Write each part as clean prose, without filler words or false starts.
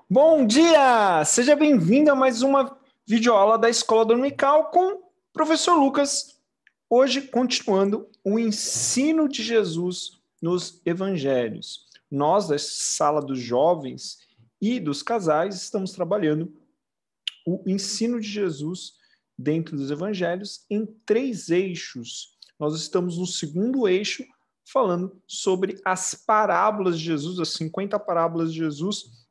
Bom dia! Seja bem-vindo a mais uma videoaula da Escola Dominical com o professor Lucas. Hoje, continuando o ensino de Jesus nos evangelhos. Nós, da Sala dos Jovens e dos Casais, estamos trabalhando o ensino de Jesus dentro dos evangelhos em 3 eixos. Nós estamos no segundo eixo, falando sobre as parábolas de Jesus, as 50 parábolas de Jesus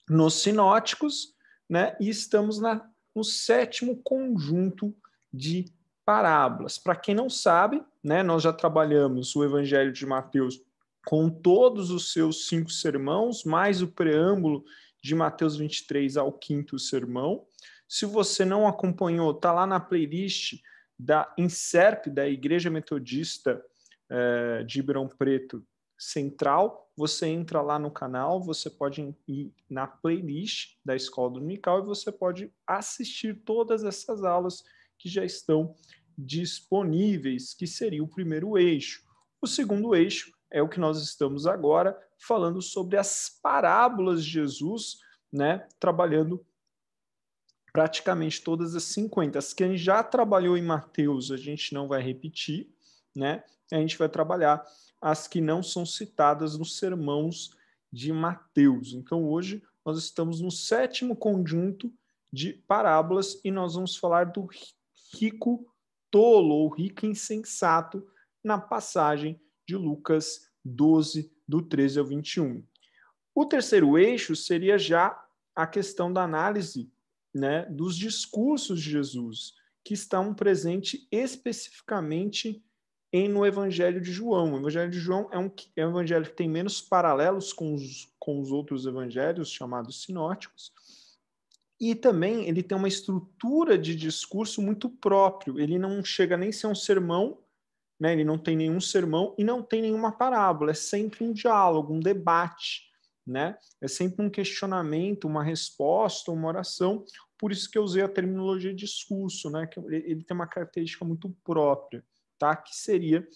nos sinóticos, né? E estamos no 7º conjunto de parábolas. Para quem não sabe, né, nós já trabalhamos o Evangelho de Mateus com todos os seus 5 sermãos, mais o preâmbulo de Mateus 23 ao 5º sermão. Se você não acompanhou, está lá na playlist da INSERP, da Igreja Metodista de Ribeirão Preto Central. Você entra lá no canal, você pode ir na playlist da Escola Dominical e você pode assistir todas essas aulas que já estão disponíveis, que seria o primeiro eixo. O segundo eixo é o que nós estamos agora falando sobre as parábolas de Jesus, né, trabalhando praticamente todas as 50. As que a gente já trabalhou em Mateus, a gente não vai repetir, né? A gente vai trabalhar as que não são citadas nos sermãos de Mateus. Então, hoje, nós estamos no 7º conjunto de parábolas e nós vamos falar do rico tolo ou rico insensato na passagem de Lucas 12, do 13 ao 21. O terceiro eixo seria já a questão da análise, né, dos discursos de Jesus, que estão presentes especificamente no Evangelho de João. O Evangelho de João é um evangelho que tem menos paralelos com os outros evangelhos, chamados sinóticos, e também ele tem uma estrutura de discurso muito próprio. Ele não chega nem a ser um sermão, né, ele não tem nenhum sermão e não tem nenhuma parábola, é sempre um diálogo, um debate, né? É sempre um questionamento, uma resposta, uma oração. Por isso que eu usei a terminologia discurso, né? Que ele tem uma característica muito própria, tá? Que seria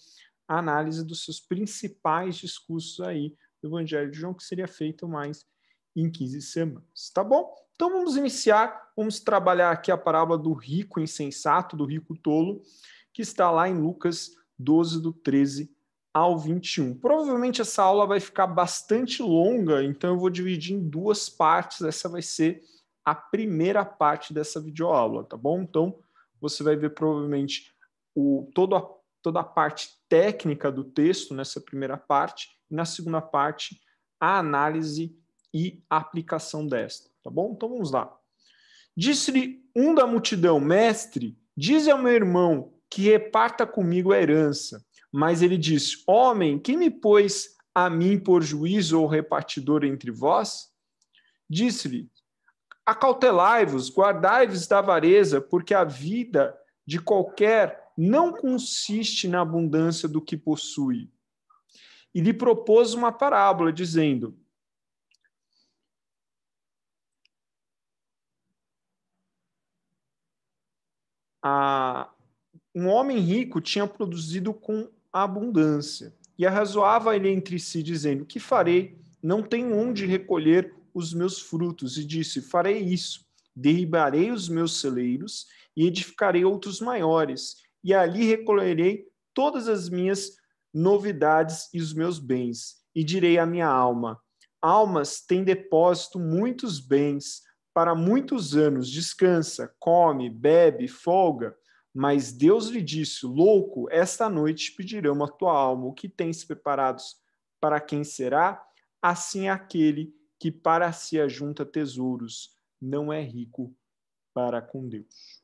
a análise dos seus principais discursos aí do Evangelho de João, que seria feito mais em 15 semanas, tá bom? Então vamos iniciar, vamos trabalhar aqui a parábola do rico insensato, do rico tolo, que está lá em Lucas 12, do 13 ao 21. Provavelmente essa aula vai ficar bastante longa, então eu vou dividir em 2 partes. Essa vai ser a primeira parte dessa videoaula, tá bom? Então, você vai ver provavelmente toda a parte técnica do texto nessa primeira parte, e na segunda parte, a análise e a aplicação desta, tá bom? Então, vamos lá. Disse-lhe um da multidão: mestre, dize ao meu irmão que reparta comigo a herança. Mas ele disse: homem, quem me pôs a mim por juízo ou repartidor entre vós? Disse-lhe: acautelai-vos, guardai-vos da avareza, porque a vida de qualquer não consiste na abundância do que possui. E lhe propôs uma parábola, dizendo: um homem rico tinha produzido com abundância e arrazoava ele entre si, dizendo: que farei? Não tenho onde recolher os meus frutos. E disse: farei isso, derribarei os meus celeiros e edificarei outros maiores, e ali recolherei todas as minhas novidades e os meus bens. E direi à minha alma: almas têm depósito muitos bens para muitos anos, descansa, come, bebe, folga. Mas Deus lhe disse: louco, esta noite pedirão a tua alma. O que tens preparados para quem será? Assim é aquele que para si ajunta tesouros, não é rico para com Deus.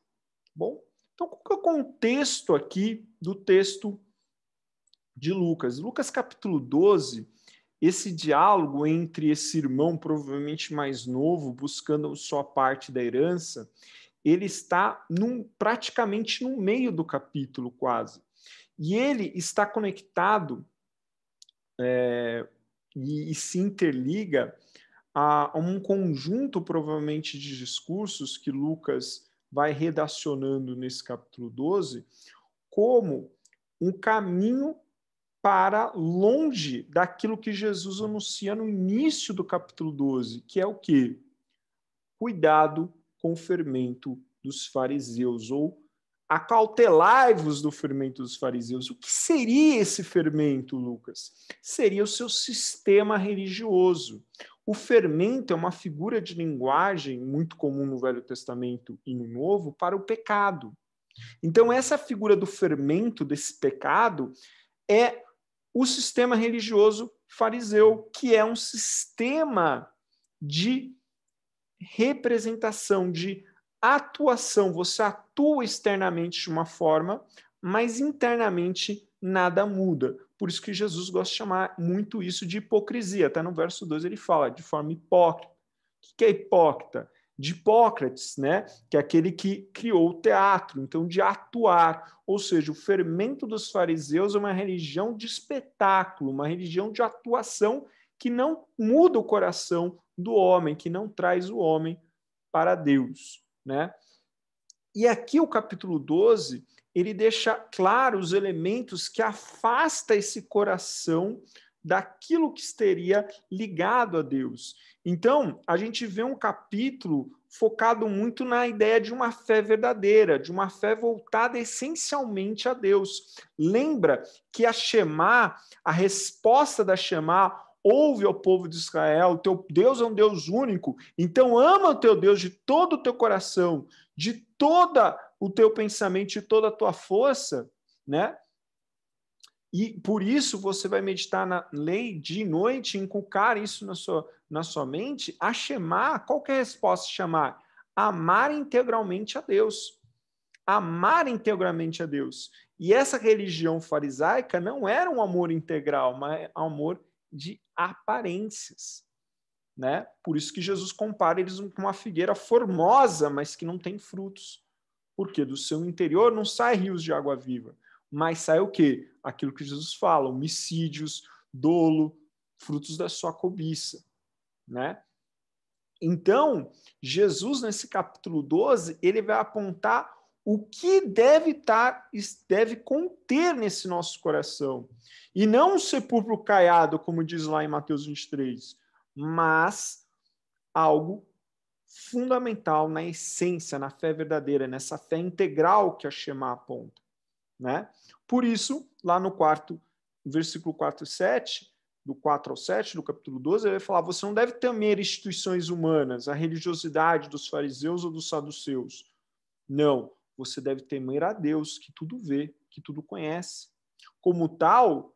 Bom, então qual que é o contexto aqui do texto de Lucas? Lucas capítulo 12, esse diálogo entre esse irmão provavelmente mais novo, buscando sua parte da herança, ele está praticamente no meio do capítulo, quase. E ele está conectado e se interliga a um conjunto, provavelmente, de discursos que Lucas vai redacionando nesse capítulo 12, como um caminho para longe daquilo que Jesus anuncia no início do capítulo 12, que é o quê? cuidado com o fermento dos fariseus, ou acautelai-vos do fermento dos fariseus. O que seria esse fermento, Lucas? Seria o seu sistema religioso. O fermento é uma figura de linguagem muito comum no Velho Testamento e no Novo para o pecado. Então, essa figura do fermento, desse pecado, é o sistema religioso fariseu, que é um sistema de representação, de atuação. Você atua externamente de uma forma, mas internamente nada muda. Por isso que Jesus gosta de chamar muito isso de hipocrisia. Até no verso 2 ele fala de forma hipócrita. O que é hipócrita? De Hipócrates, né? Que é aquele que criou o teatro, então de atuar. Ou seja, o fermento dos fariseus é uma religião de espetáculo, uma religião de atuação que não muda o coração do homem, que não traz o homem para Deus, né? E aqui o capítulo 12, ele deixa claro os elementos que afasta esse coração daquilo que estaria ligado a Deus. Então, a gente vê um capítulo focado muito na ideia de uma fé verdadeira, de uma fé voltada essencialmente a Deus. Lembra que a Shema, a resposta da Shema, ouve ao povo de Israel, teu Deus é um Deus único, então ama o teu Deus de todo o teu coração, de todo o teu pensamento, de toda a tua força, né? E por isso você vai meditar na lei de noite, inculcar isso na sua mente. A Shema, qual que é a resposta? Chamar? Amar integralmente a Deus. Amar integralmente a Deus. E essa religião farisaica não era um amor integral, mas um amor de aparências, né? Por isso que Jesus compara eles com uma figueira formosa, mas que não tem frutos. Porque do seu interior não sai rios de água viva, mas sai o quê? Aquilo que Jesus fala, homicídios, dolo, frutos da sua cobiça, né? Então, Jesus, nesse capítulo 12, ele vai apontar o que deve conter nesse nosso coração. E não um sepulcro caiado, como diz lá em Mateus 23, mas algo fundamental na essência, na fé verdadeira, nessa fé integral que a Shema aponta, né? Por isso, lá no versículo 4 e 7, do 4 ao 7, do capítulo 12, ele vai falar: você não deve temer instituições humanas, a religiosidade dos fariseus ou dos saduceus. Não, você deve temer a Deus, que tudo vê, que tudo conhece. Como tal,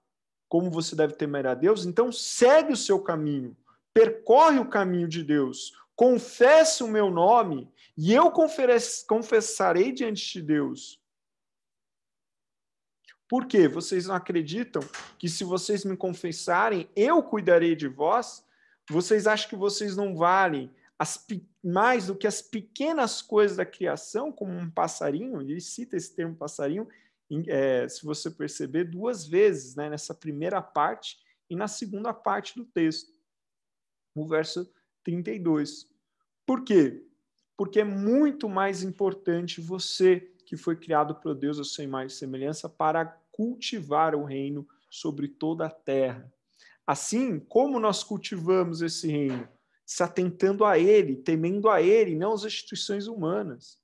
como você deve temer a Deus, então segue o seu caminho, percorre o caminho de Deus, confesse o meu nome e eu confessarei diante de Deus. Por quê? Vocês não acreditam que se vocês me confessarem, eu cuidarei de vós? Vocês acham que vocês não valem mais do que as pequenas coisas da criação, como um passarinho? Ele cita esse termo passarinho, se você perceber, 2 vezes, né, nessa primeira parte e na segunda parte do texto, no verso 32. Por quê? Porque é muito mais importante você, que foi criado por Deus a sua imagem e semelhança, para cultivar o reino sobre toda a terra. Assim, como nós cultivamos esse reino? Se atentando a ele, temendo a ele, não as instituições humanas.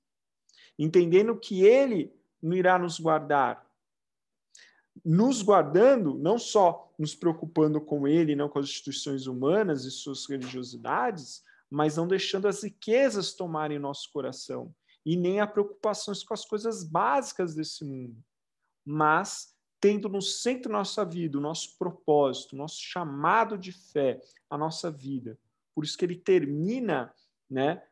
Entendendo que ele irá nos guardar. Nos guardando, não só nos preocupando com ele, não com as instituições humanas e suas religiosidades, mas não deixando as riquezas tomarem nosso coração e nem a preocupações com as coisas básicas desse mundo, mas tendo no centro da nossa vida o nosso propósito, o nosso chamado de fé, a nossa vida. Por isso que ele termina, né,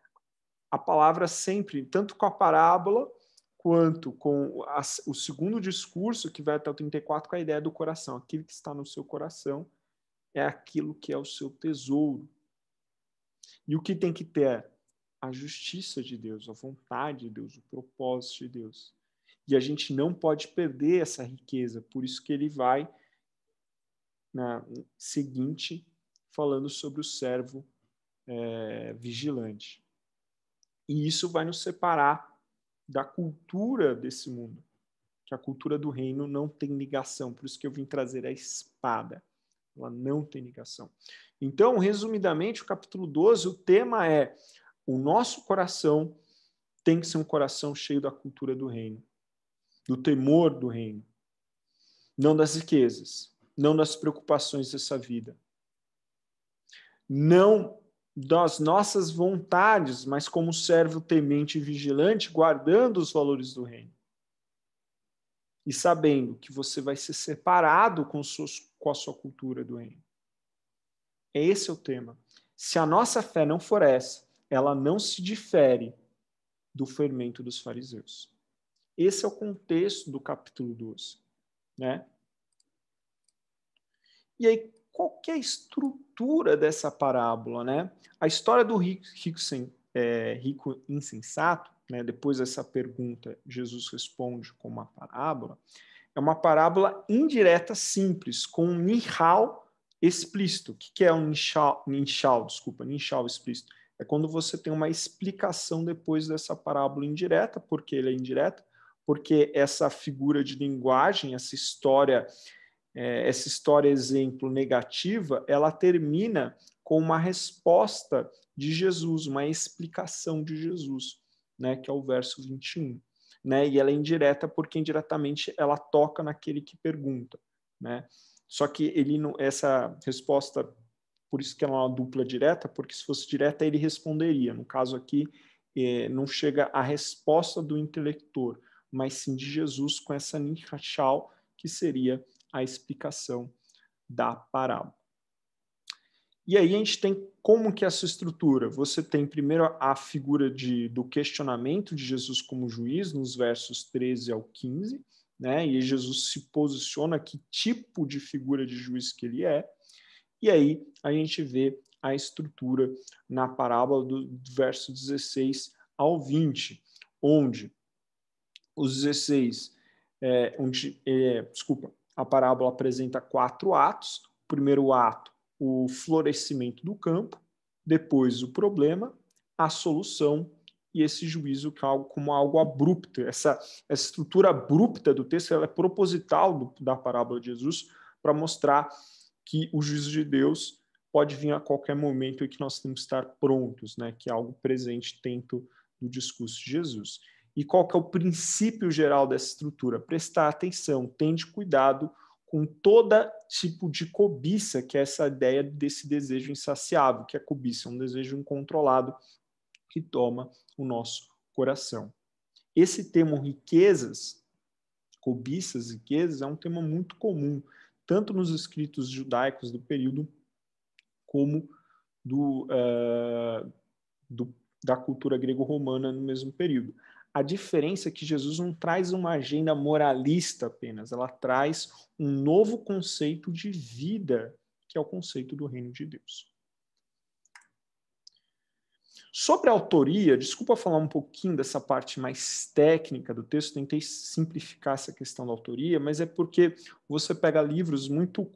a palavra sempre, tanto com a parábola, quanto com o segundo discurso, que vai até o 34, com a ideia do coração. Aquilo que está no seu coração é aquilo que é o seu tesouro. E o que tem que ter? A justiça de Deus, a vontade de Deus, o propósito de Deus. E a gente não pode perder essa riqueza, por isso que ele vai na seguinte falando sobre o servo vigilante. E isso vai nos separar da cultura desse mundo, que a cultura do reino não tem ligação, por isso que eu vim trazer a espada. Ela não tem ligação. Então, resumidamente, o capítulo 12, o tema é o nosso coração tem que ser um coração cheio da cultura do reino, do temor do reino, não das riquezas, não das preocupações dessa vida, não das nossas vontades, mas como servo temente e vigilante, guardando os valores do reino. E sabendo que você vai ser separado com a sua cultura do reino. Esse é o tema. Se a nossa fé não for essa, ela não se difere do fermento dos fariseus. Esse é o contexto do capítulo 12. Né? E aí, qual que é a estrutura dessa parábola? Né? A história do rico insensato, né? Depois dessa pergunta, Jesus responde com uma parábola. É uma parábola indireta simples, com um nihal explícito. O que é um nihal explícito? É quando você tem uma explicação depois dessa parábola indireta. Por que ele é indireta? Porque essa figura de linguagem, essa história exemplo negativa, ela termina com uma resposta de Jesus, uma explicação de Jesus, né, que é o verso 21. Né, e ela é indireta porque indiretamente ela toca naquele que pergunta. Né? Só que essa resposta, por isso que ela é uma dupla direta, porque se fosse direta ele responderia. No caso aqui, não chega a resposta do intelector, mas sim de Jesus com essa nihal, que seria a explicação da parábola. E aí a gente tem como que essa estrutura? Você tem primeiro a figura do questionamento de Jesus como juiz, nos versos 13 ao 15, né? E aí Jesus se posiciona que tipo de figura de juiz que ele é. E aí a gente vê a estrutura na parábola do verso 16 ao 20, onde os 16, a parábola apresenta 4 atos. O primeiro ato, o florescimento do campo, depois o problema, a solução e esse juízo como algo abrupto. Essa estrutura abrupta do texto ela é proposital da parábola de Jesus para mostrar que o juízo de Deus pode vir a qualquer momento e que nós temos que estar prontos, né? Que é algo presente dentro do discurso de Jesus. E qual que é o princípio geral dessa estrutura? Prestar atenção, tende cuidado com todo tipo de cobiça, que é essa ideia desse desejo insaciável, que é cobiça, um desejo incontrolado que toma o nosso coração. Esse termo riquezas, cobiças, riquezas, é um tema muito comum, tanto nos escritos judaicos do período, como da cultura grego-romana no mesmo período. A diferença é que Jesus não traz uma agenda moralista apenas, ela traz um novo conceito de vida, que é o conceito do reino de Deus. Sobre a autoria, desculpa falar um pouquinho dessa parte mais técnica do texto, tentei simplificar essa questão da autoria, mas é porque você pega livros muito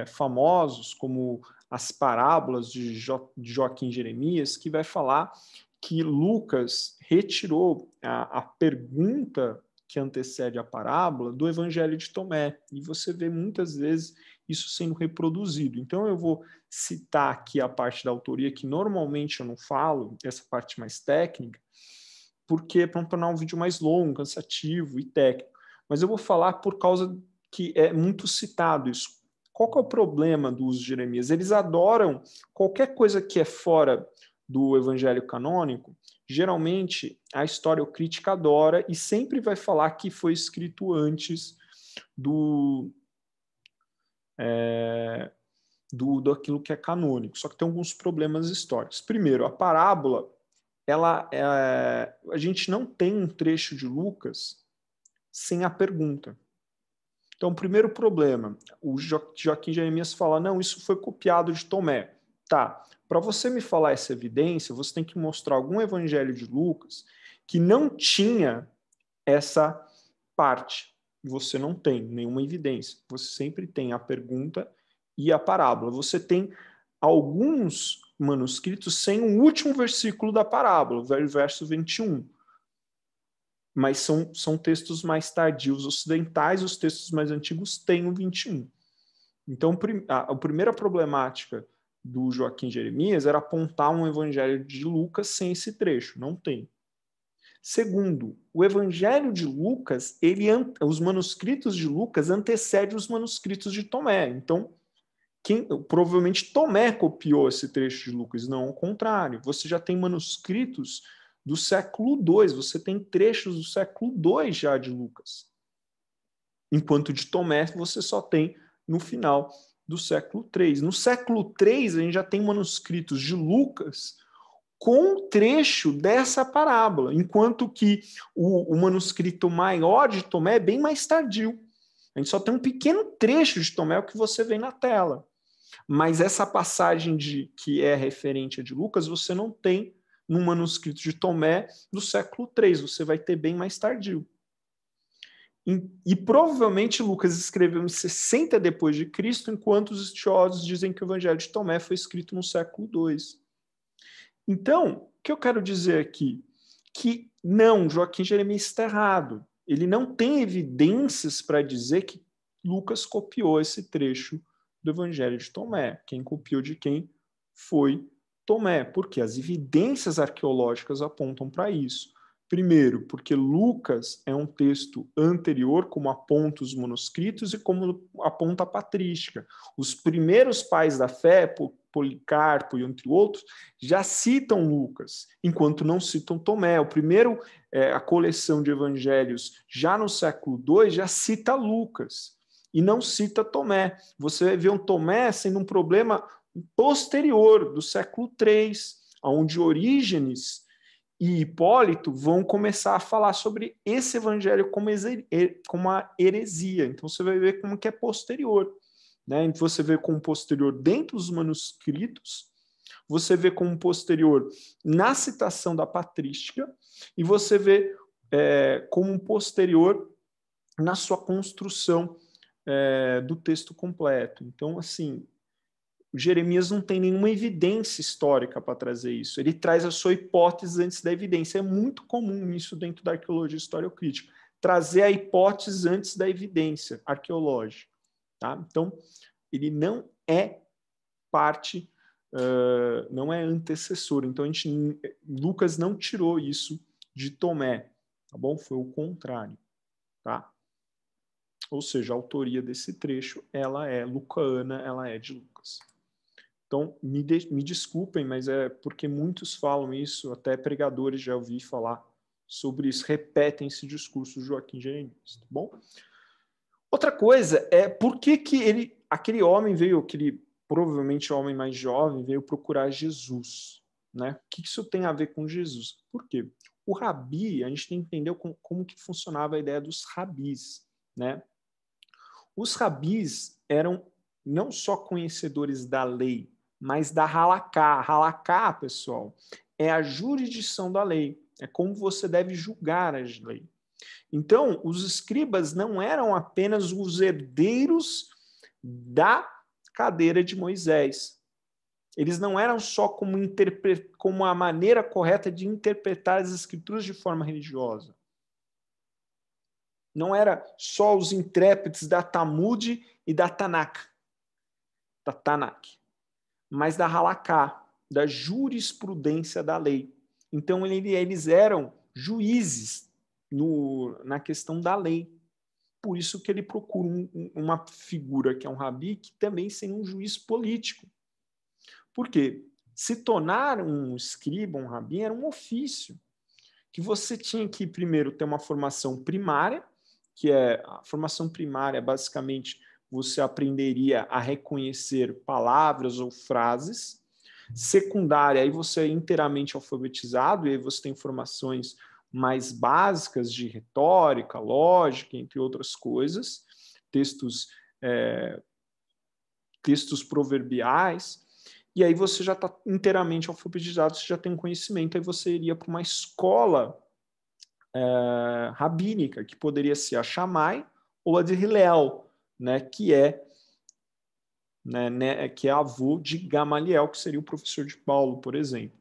famosos, como as parábolas de Joaquim Jeremias, que vai falar que Lucas retirou a pergunta que antecede a parábola do Evangelho de Tomé, e você vê muitas vezes isso sendo reproduzido. Então eu vou citar aqui a parte da autoria, que normalmente eu não falo, essa parte mais técnica, porque é para não tornar um vídeo mais longo, cansativo e técnico. Mas eu vou falar por causa que é muito citado isso. Qual que é o problema do uso de Jeremias? Eles adoram qualquer coisa que é fora do evangelho canônico. Geralmente, a historiocrítica adora e sempre vai falar que foi escrito antes daquilo que é canônico. Só que tem alguns problemas históricos. Primeiro, a parábola, a gente não tem um trecho de Lucas sem a pergunta. Então, o primeiro problema, o Joaquim Jeremias fala, não, isso foi copiado de Tomé. Tá, para você me falar essa evidência, você tem que mostrar algum evangelho de Lucas que não tinha essa parte. Você não tem nenhuma evidência. Você sempre tem a pergunta e a parábola. Você tem alguns manuscritos sem o último versículo da parábola, o verso 21. Mas são textos mais tardios ocidentais, os textos mais antigos têm o 21. Então, a primeira problemática do Joaquim Jeremias era apontar um evangelho de Lucas sem esse trecho, não tem. Segundo, o evangelho de Lucas, os manuscritos de Lucas antecedem os manuscritos de Tomé. Então, provavelmente Tomé copiou esse trecho de Lucas, não ao contrário. Você já tem manuscritos do século II, você tem trechos do século II já de Lucas. Enquanto de Tomé você só tem no final do século III. No século III, a gente já tem manuscritos de Lucas com trecho dessa parábola, enquanto que o manuscrito maior de Tomé é bem mais tardio. A gente só tem um pequeno trecho de Tomé, o que você vê na tela. Mas essa passagem que é referente a de Lucas, você não tem no manuscrito de Tomé do século III, você vai ter bem mais tardio. E provavelmente Lucas escreveu em 60 depois de Cristo, enquanto os estudiosos dizem que o Evangelho de Tomé foi escrito no século II. Então, o que eu quero dizer aqui? Que não, Joaquim Jeremias está errado. Ele não tem evidências para dizer que Lucas copiou esse trecho do Evangelho de Tomé. Quem copiou de quem foi Tomé, porque as evidências arqueológicas apontam para isso. Primeiro, porque Lucas é um texto anterior, como aponta os manuscritos e como aponta a patrística. Os primeiros pais da fé, Policarpo e entre outros, já citam Lucas, enquanto não citam Tomé. O primeiro, a coleção de evangelhos, já no século II, já cita Lucas e não cita Tomé. Você vai ver um Tomé sendo um problema posterior, do século III, onde Orígenes e Hipólito vão começar a falar sobre esse evangelho como uma heresia. Então você vai ver como que é posterior. Né? Você vê como posterior dentro dos manuscritos, você vê como posterior na citação da patrística, e você vê como posterior na sua construção do texto completo. Então, assim, Jeremias não tem nenhuma evidência histórica para trazer isso. Ele traz a sua hipótese antes da evidência. É muito comum isso dentro da arqueologia historiocrítica, trazer a hipótese antes da evidência arqueológica. Tá? Então, ele não parte, não é antecessor. Então, Lucas não tirou isso de Tomé, tá bom? Foi o contrário, tá? Ou seja, a autoria desse trecho, ela é lucana, ela é de Lucas. Então, me desculpem, mas é porque muitos falam isso, até pregadores já ouvi falar sobre isso, repetem esse discurso do Joaquim Jeremias, tá bom? Outra coisa é por que aquele homem veio, aquele provavelmente homem mais jovem, veio procurar Jesus, né? O que isso tem a ver com Jesus? Por quê? O rabi, a gente tem que entender como que funcionava a ideia dos rabis, né? Os rabis eram não só conhecedores da lei, mas da halaká. Halaká, pessoal, é a jurisdição da lei. É como você deve julgar a lei. Então, os escribas não eram apenas os herdeiros da cadeira de Moisés. Eles não eram só como a maneira correta de interpretar as escrituras de forma religiosa. Não era só os intérpretes da Talmud e da Tanakh, mas da Halaká, da jurisprudência da lei. Então, eles eram juízes na questão da lei. Por isso que ele procura uma figura que é um rabi que também seja um juiz político. Por quê? Se tornar um escriba, um rabi, era um ofício que você tinha que, primeiro, ter uma formação primária, que é a formação primária, basicamente, você aprenderia a reconhecer palavras ou frases. Secundária, aí você é inteiramente alfabetizado, e aí você tem informações mais básicas de retórica, lógica, entre outras coisas, textos proverbiais, e aí você já está inteiramente alfabetizado, você já tem um conhecimento, aí você iria para uma escola rabínica, que poderia ser a Shammai ou a de Hillel, né, que é avô de Gamaliel, que seria o professor de Paulo, por exemplo.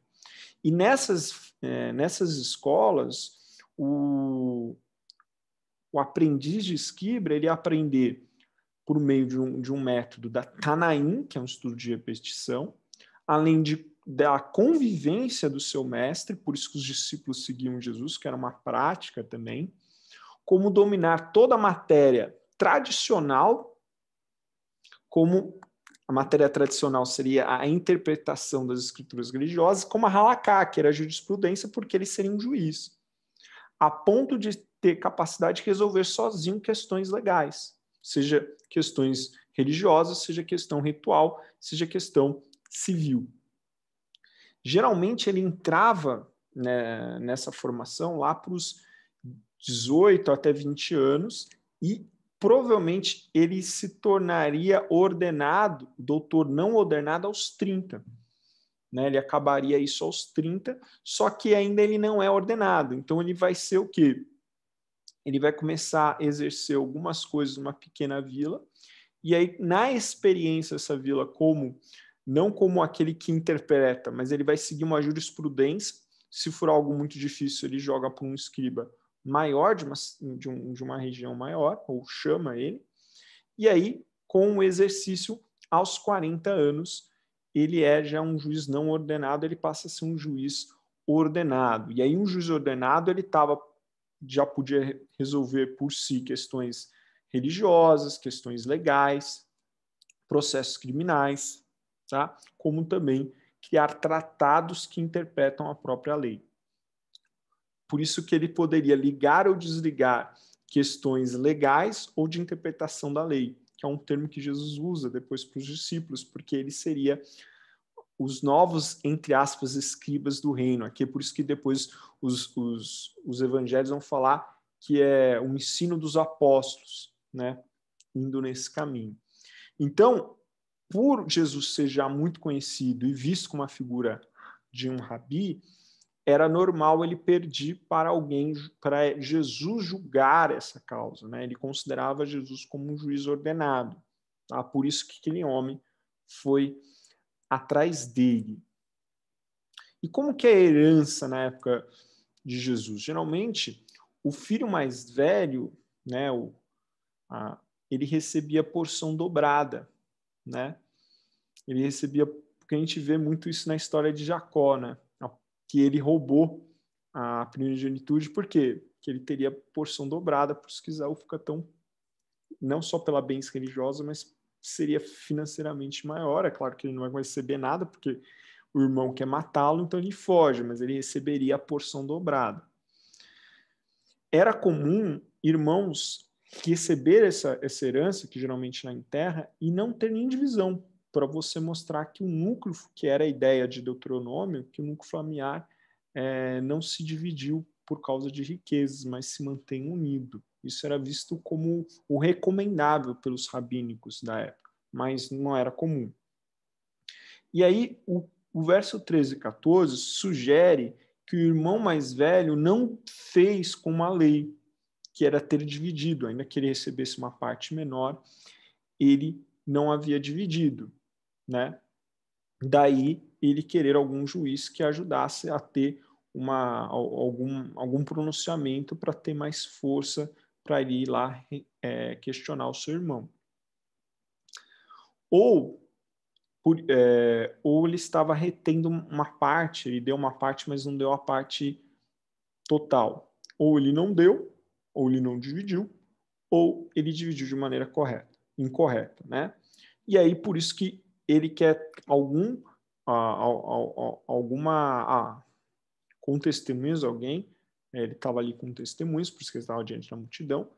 E nessas escolas, o aprendiz de escriba, ele ia aprender por meio de um método da Tanaim, que é um estudo de repetição, além da convivência do seu mestre, por isso que os discípulos seguiam Jesus, que era uma prática também, como dominar toda a matéria tradicional, como a matéria tradicional seria a interpretação das escrituras religiosas, como a halaká, que era a jurisprudência, porque ele seria um juiz, a ponto de ter capacidade de resolver sozinho questões legais, seja questões religiosas, seja questão ritual, seja questão civil. Geralmente ele entrava, né, nessa formação lá para os 18 até 20 anos e provavelmente ele se tornaria ordenado, doutor não ordenado aos 30. Né? Ele acabaria isso aos 30, só que ainda ele não é ordenado. Então ele vai ser o quê? Ele vai começar a exercer algumas coisas numa pequena vila, e aí na experiência dessa vila não como aquele que interpreta, mas ele vai seguir uma jurisprudência. Se for algo muito difícil, ele joga para um escriba maior, de uma região maior, ou chama ele. E aí, com o exercício, aos 40 anos, ele é já um juiz não ordenado, ele passa a ser um juiz ordenado. E aí, um juiz ordenado, ele já podia resolver por si questões religiosas, questões legais, processos criminais, tá? Como também criar tratados que interpretam a própria lei. Por isso que ele poderia ligar ou desligar questões legais ou de interpretação da lei, que é um termo que Jesus usa depois para os discípulos, porque ele seria os novos, entre aspas, escribas do reino. Aqui é por isso que depois os evangelhos vão falar que é o ensino dos apóstolos, né? Indo nesse caminho. Então, por Jesus ser já muito conhecido e visto como uma figura de um rabi, era normal ele pedir para alguém, para Jesus julgar essa causa, né? Ele considerava Jesus como um juiz ordenado, tá? Por isso que aquele homem foi atrás dele. E como que é a herança na época de Jesus? Geralmente, o filho mais velho, né, ele recebia porção dobrada, né? Ele recebia, porque a gente vê muito isso na história de Jacó, né? Que ele roubou a primogenitura, por quê? Porque ele teria porção dobrada, por isso que Esaú fica tão, não só pela bênção religiosa, mas seria financeiramente maior. É claro que ele não vai receber nada, porque o irmão quer matá-lo, então ele foge, mas ele receberia a porção dobrada. Era comum irmãos receber essa herança, que geralmente na terra, e não ter nem divisão, para você mostrar que o núcleo, que era a ideia de Deuteronômio, que o núcleo familiar não se dividiu por causa de riquezas, mas se mantém unido. Isso era visto como o recomendável pelos rabínicos da época, mas não era comum. E aí, o verso 13 e 14 sugere que o irmão mais velho não fez como a lei, que era ter dividido, ainda que ele recebesse uma parte menor, ele não havia dividido, né? Daí ele querer algum juiz que ajudasse a ter algum pronunciamento para ter mais força para ele ir lá questionar o seu irmão. Ou ele estava retendo uma parte, ele deu uma parte, mas não deu a parte total. Ou ele não deu, ou ele não dividiu, ou ele dividiu de maneira incorreta, né? E aí, por isso que ele quer com testemunhas, ele estava ali com testemunhas, por isso que ele estava diante da multidão,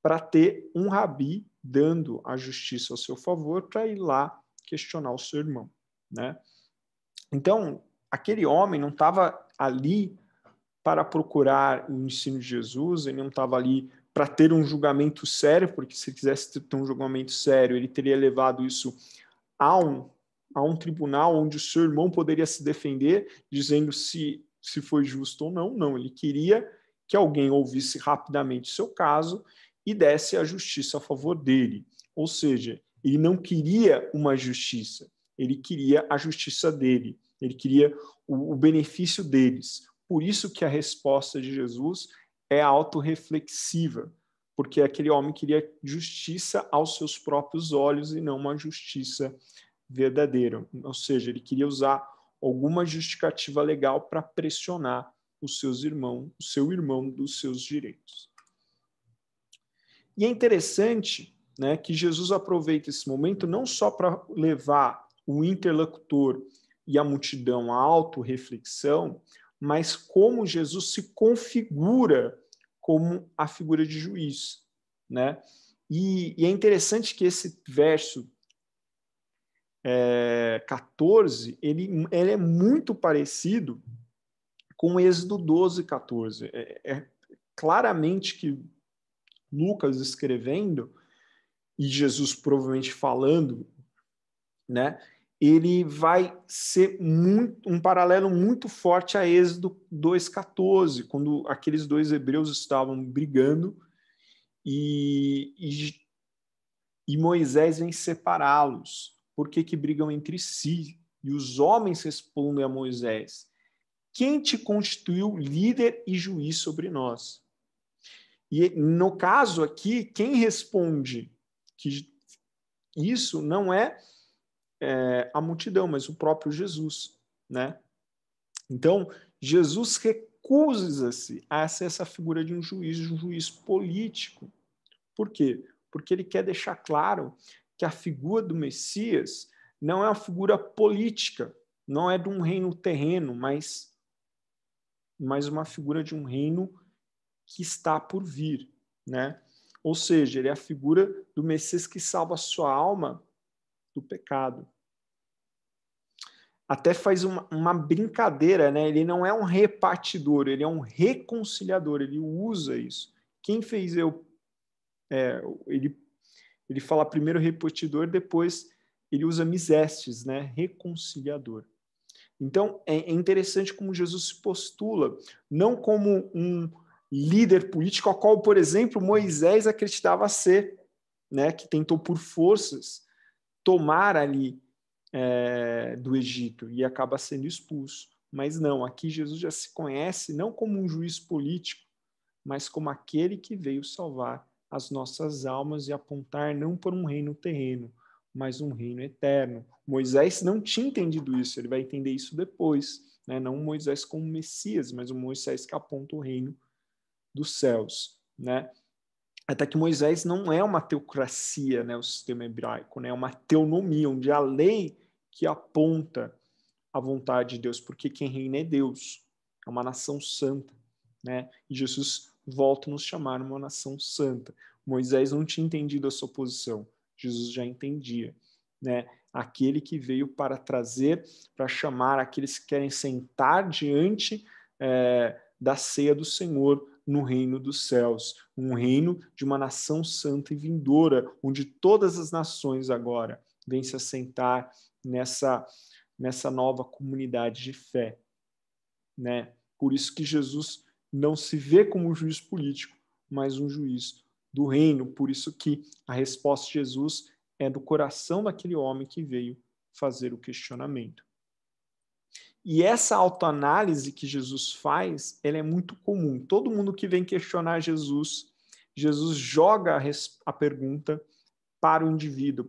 para ter um rabi dando a justiça ao seu favor para ir lá questionar o seu irmão, né? Então, aquele homem não estava ali para procurar o ensino de Jesus, ele não estava ali para ter um julgamento sério, porque se ele quisesse ter um julgamento sério, ele teria levado isso a um tribunal onde o seu irmão poderia se defender, dizendo se foi justo ou não. Não, ele queria que alguém ouvisse rapidamente o seu caso e desse a justiça a favor dele. Ou seja, ele não queria uma justiça, ele queria a justiça dele, ele queria o benefício deles. Por isso que a resposta de Jesus é autorreflexiva, porque aquele homem queria justiça aos seus próprios olhos e não uma justiça verdadeira. Ou seja, ele queria usar alguma justificativa legal para pressionar os seus irmãos, o seu irmão dos seus direitos. E é interessante, né, que Jesus aproveita esse momento não só para levar o interlocutor e a multidão à autorreflexão, mas como Jesus se configura como a figura de juiz, né? E é interessante que esse verso 14, ele é muito parecido com o Êxodo 12, 14. Claramente que Lucas escrevendo, e Jesus provavelmente falando, né? Ele vai ser um paralelo muito forte a Êxodo 2,14, quando aqueles dois hebreus estavam brigando e Moisés vem separá-los. Por que brigam entre si? E os homens respondem a Moisés: quem te constituiu líder e juiz sobre nós? E no caso aqui, quem responde que isso não é a multidão, mas o próprio Jesus, né? Então, Jesus recusa-se a ser essa figura de um juiz político. Por quê? Porque ele quer deixar claro que a figura do Messias não é uma figura política, não é de um reino terreno, mas uma figura de um reino que está por vir, né? Ou seja, ele é a figura do Messias que salva a sua alma do pecado. Até faz uma brincadeira, né? Ele não é um repartidor, ele é um reconciliador, ele usa isso. Quem fez ele fala primeiro repartidor, depois ele usa misestes, né? Reconciliador. Então, é interessante como Jesus se postula, não como um líder político, ao qual, por exemplo, Moisés acreditava ser, né? Que tentou por forças tomar ali do Egito e acaba sendo expulso. Mas não, aqui Jesus já se conhece não como um juiz político, mas como aquele que veio salvar as nossas almas e apontar não por um reino terreno, mas um reino eterno. Moisés não tinha entendido isso, ele vai entender isso depois, né? Não Moisés como Messias, mas o Moisés que aponta o reino dos céus, né? Até que Moisés não é uma teocracia, né, o sistema hebraico, né, é uma teonomia, onde a lei que aponta a vontade de Deus, porque quem reina é Deus, é uma nação santa, né? E Jesus volta a nos chamar uma nação santa. Moisés não tinha entendido a sua posição, Jesus já entendia, né? Aquele que veio para trazer, para chamar aqueles que querem sentar diante da ceia do Senhor no reino dos céus, um reino de uma nação santa e vindoura, onde todas as nações agora vêm se assentar nessa nova comunidade de fé, né? Por isso que Jesus não se vê como um juiz político, mas um juiz do reino. Por isso que a resposta de Jesus é do coração daquele homem que veio fazer o questionamento. E essa autoanálise que Jesus faz, ela é muito comum. Todo mundo que vem questionar Jesus, Jesus joga a pergunta para o indivíduo,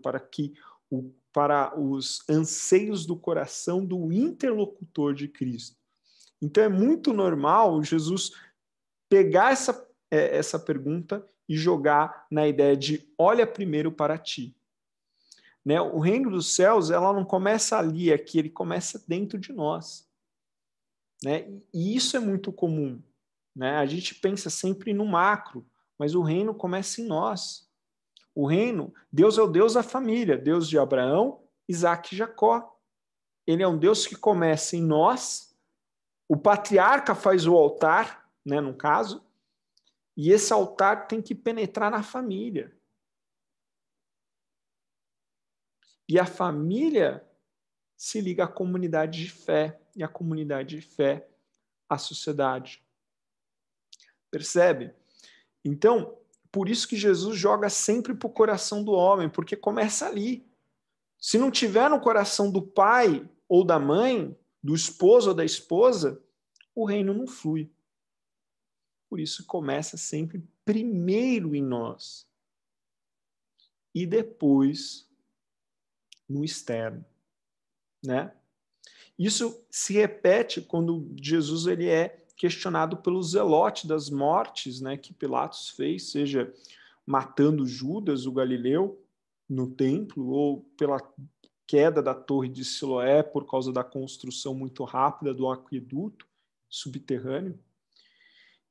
para os anseios do coração do interlocutor de Cristo. Então é muito normal Jesus pegar essa pergunta e jogar na ideia de olha primeiro para ti. Né? O reino dos céus, ela não começa ali, aqui, ele começa dentro de nós. Né? E isso é muito comum. Né? A gente pensa sempre no macro, mas o reino começa em nós. O reino, Deus é o Deus da família, Deus de Abraão, Isaac e Jacó. Ele é um Deus que começa em nós, o patriarca faz o altar, né, no caso, e esse altar tem que penetrar na família. E a família se liga à comunidade de fé, e a comunidade de fé à sociedade. Percebe? Então, por isso que Jesus joga sempre para o coração do homem, porque começa ali. Se não tiver no coração do pai ou da mãe, do esposo ou da esposa, o reino não flui. Por isso começa sempre primeiro em nós. E depois no externo, né? Isso se repete quando Jesus ele é questionado pelo zelote das mortes, né, que Pilatos fez, seja matando Judas, o Galileu, no templo, ou pela queda da torre de Siloé por causa da construção muito rápida do aqueduto subterrâneo.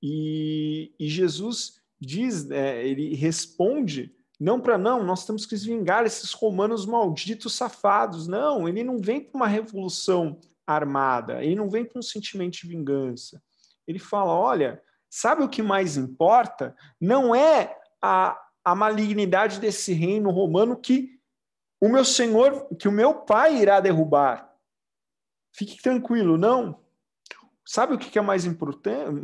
E Jesus diz, ele responde, nós temos que vingar esses romanos malditos safados. Não, ele não vem para uma revolução armada, ele não vem para um sentimento de vingança. Ele fala, olha, sabe o que mais importa? Não é a malignidade desse reino romano que o meu Senhor, que o meu Pai irá derrubar. Fique tranquilo, não. Sabe o que é mais importante,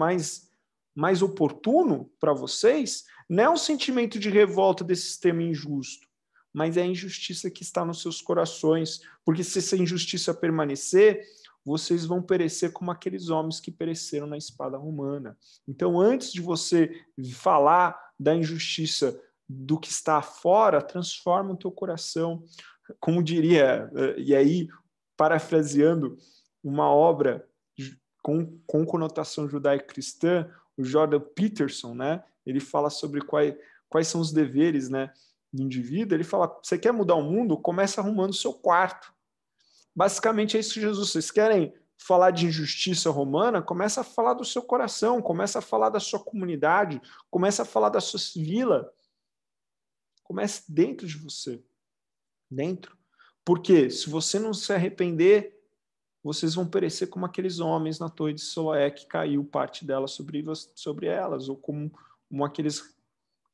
mais oportuno para vocês? Não é um sentimento de revolta desse sistema injusto, mas é a injustiça que está nos seus corações. Porque se essa injustiça permanecer, vocês vão perecer como aqueles homens que pereceram na espada romana. Então, antes de você falar da injustiça do que está fora, transforma o teu coração. Como diria, e aí, parafraseando uma obra com conotação judaico-cristã, o Jordan Peterson, né? Ele fala sobre quais são os deveres, né, do indivíduo. Ele fala, você quer mudar o mundo? Começa arrumando o seu quarto. Basicamente é isso que Jesus, vocês querem falar de injustiça romana? Começa a falar do seu coração, começa a falar da sua comunidade, começa a falar da sua vila. Comece dentro de você. Dentro. Porque se você não se arrepender, vocês vão perecer como aqueles homens na torre de Siloé que caiu parte dela sobre elas, ou como aqueles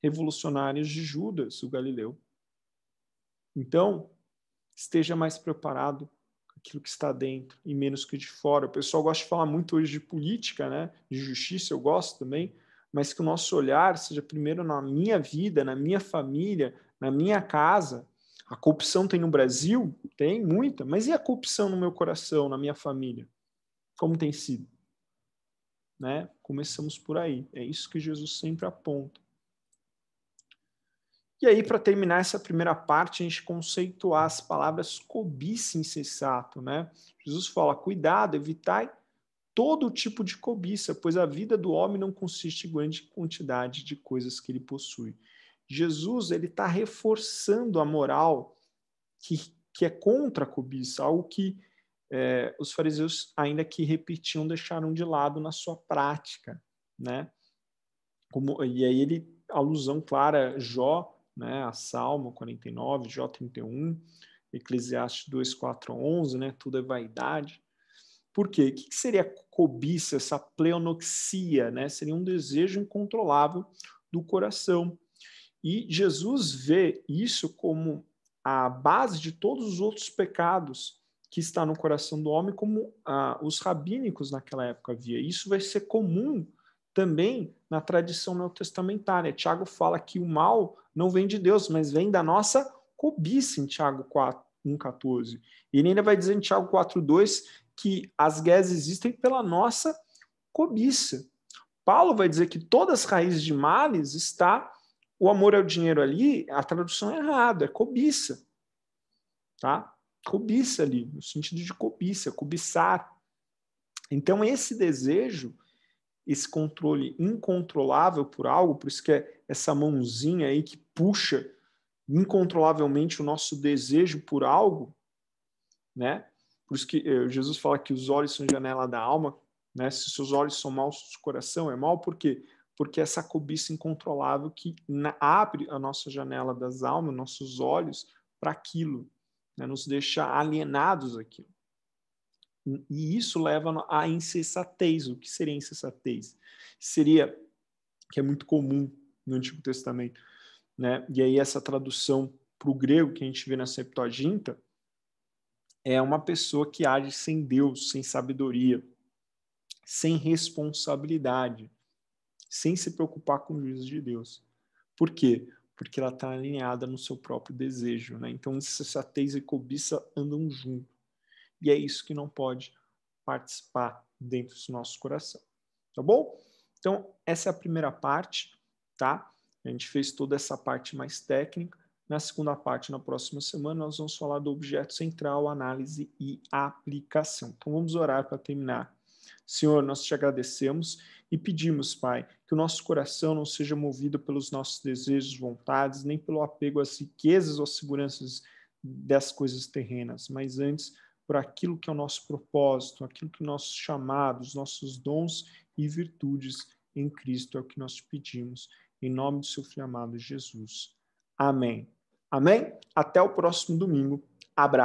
revolucionários de Judas, o Galileu. Então, esteja mais preparado com aquilo que está dentro e menos que de fora. O pessoal gosta de falar muito hoje de política, né? De justiça, eu gosto também, mas que o nosso olhar seja primeiro na minha vida, na minha família, na minha casa. A corrupção tem no Brasil? Tem muita, mas e a corrupção no meu coração, na minha família? Como tem sido? Né? Começamos por aí. É isso que Jesus sempre aponta. E aí, para terminar essa primeira parte, a gente conceituar as palavras cobiça insensato, né? Jesus fala, cuidado, evitai todo tipo de cobiça, pois a vida do homem não consiste em grande quantidade de coisas que ele possui. Jesus, ele está reforçando a moral que é contra a cobiça, algo que os fariseus, ainda que repetiam, deixaram de lado na sua prática, né? E aí ele, alusão clara a Jó, né, a Salmo 49, Jó 31, Eclesiastes 2, 4, 11, né, tudo é vaidade. Por quê? O que seria cobiça, essa pleonoxia, né? Seria um desejo incontrolável do coração. E Jesus vê isso como a base de todos os outros pecados que está no coração do homem, como os rabínicos naquela época via. Isso vai ser comum também na tradição neotestamentária. Tiago fala que o mal não vem de Deus, mas vem da nossa cobiça, em Tiago 1,14. E ele ainda vai dizer em Tiago 4,2 que as guerras existem pela nossa cobiça. Paulo vai dizer que todas as raízes de males está o amor ao dinheiro ali, a tradução é errada, é cobiça. Tá? Cobiça ali, no sentido de cobiça, cobiçar. Então, esse desejo, esse controle incontrolável por algo, por isso que é essa mãozinha aí que puxa incontrolavelmente o nosso desejo por algo, né? Por isso que Jesus fala que os olhos são janela da alma, né? Se seus olhos são maus, o coração é mau, por quê? Porque essa cobiça incontrolável que abre a nossa janela das almas, nossos olhos, para aquilo, né? Nos deixa alienados aquilo. E isso leva à insensatez. O que seria insensatez? Seria, que é muito comum no Antigo Testamento, né? E aí essa tradução para o grego que a gente vê na Septuaginta é uma pessoa que age sem Deus, sem sabedoria, sem responsabilidade, sem se preocupar com o juízo de Deus. Por quê? Porque ela está alinhada no seu próprio desejo, né? Então, insensatez e cobiça andam junto. E é isso que não pode participar dentro do nosso coração. Tá bom? Então, essa é a primeira parte, tá? A gente fez toda essa parte mais técnica. Na segunda parte, na próxima semana, nós vamos falar do objeto central, análise e aplicação. Então vamos orar para terminar. Senhor, nós te agradecemos e pedimos, Pai, que o nosso coração não seja movido pelos nossos desejos, vontades, nem pelo apego às riquezas ou às seguranças das coisas terrenas, mas antes por aquilo que é o nosso propósito, aquilo que nossos chamados, nossos dons e virtudes em Cristo é o que nós te pedimos. Em nome do seu filho amado Jesus. Amém. Amém? Até o próximo domingo. Abraço.